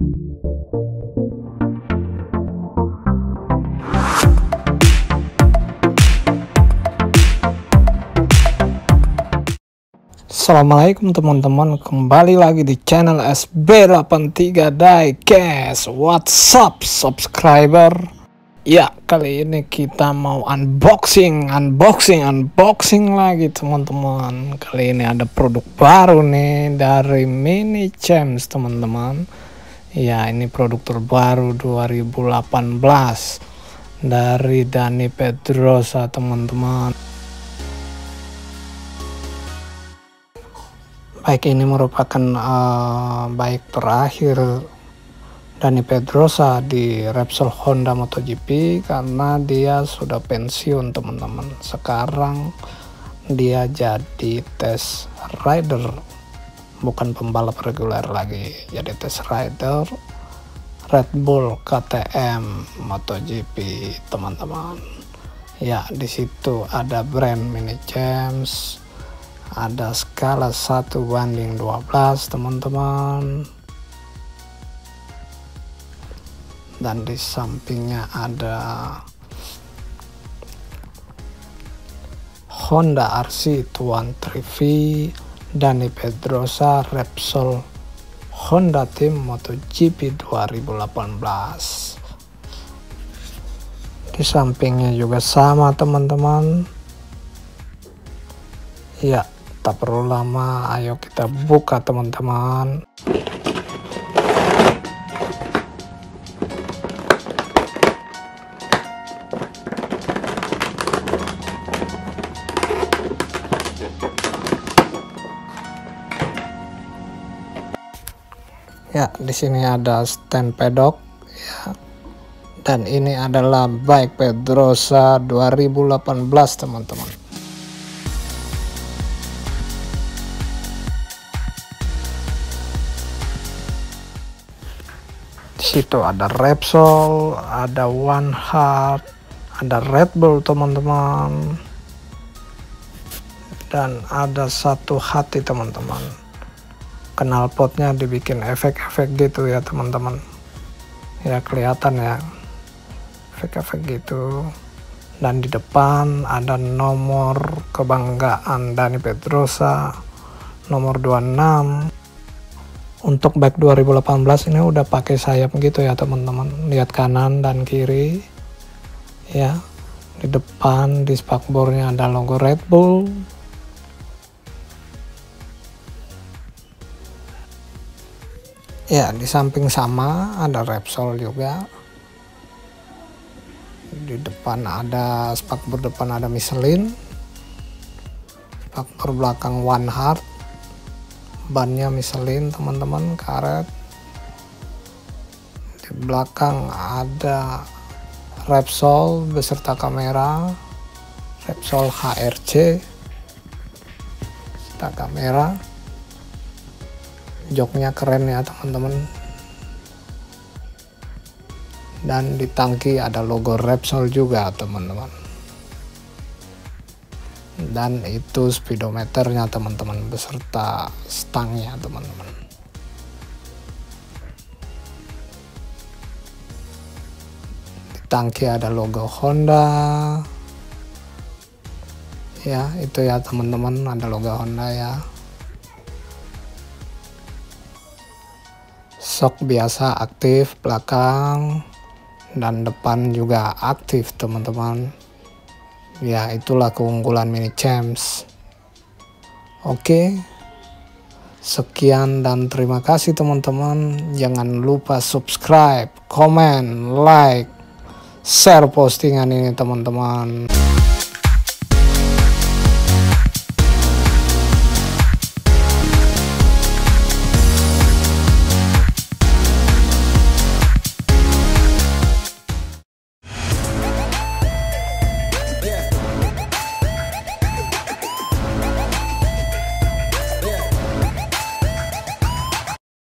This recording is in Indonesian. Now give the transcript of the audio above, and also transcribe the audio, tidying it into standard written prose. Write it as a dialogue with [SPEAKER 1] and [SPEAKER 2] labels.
[SPEAKER 1] Assalamualaikum teman-teman, kembali lagi di channel SB83 Diecast. What's up subscriber? Ya, kali ini kita mau unboxing lagi teman-teman. Kali ini ada produk baru nih dari Mini Champs teman-teman. Ya, ini produk terbaru 2018 dari Dani Pedrosa teman-teman. Baik, ini merupakan baik terakhir Dani Pedrosa di Repsol Honda MotoGP karena dia sudah pensiun teman-teman. Sekarang dia jadi test rider, bukan pembalap reguler lagi, jadi test rider Red Bull KTM MotoGP teman-teman. Ya, di situ ada brand Mini Champs, ada skala 1:12 teman-teman, dan di sampingnya ada Honda RC 213V Dani Pedrosa Repsol Honda Team MotoGP 2018. Di sampingnya juga sama teman-teman. Ya, tak perlu lama, ayo kita buka teman-teman. Ya, di sini ada stand pedok ya. Dan ini adalah bike Pedrosa 2018 teman-teman. Di situ ada Repsol, ada One Heart, ada Red Bull teman-teman, dan ada satu hati teman-teman. Knalpotnya dibikin efek-efek gitu ya teman-teman. Ya, kelihatan ya efek-efek gitu. Dan di depan ada nomor kebanggaan Dani Pedrosa, nomor 26. Untuk bike 2018 ini udah pakai sayap gitu ya teman-teman. Lihat kanan dan kiri ya. Di depan di spakbornya ada logo Red Bull. Ya, di samping sama ada Repsol juga. Di depan ada spakbor depan ada Michelin. Spakbor belakang One Heart. Bannya Michelin teman-teman, karet. Di belakang ada Repsol beserta kamera, Repsol HRC beserta kamera. Joknya keren ya teman-teman. Dan di tangki ada logo Repsol juga teman-teman. Dan itu speedometernya teman-teman beserta stangnya teman-teman. Di tangki ada logo Honda. Ya, itu ya teman-teman, ada logo Honda ya. Sok biasa aktif belakang dan depan juga aktif teman-teman. Ya, itulah keunggulan Mini Champs. Oke, sekian dan terima kasih teman-teman. Jangan lupa subscribe, komen, like, share postingan ini teman-teman.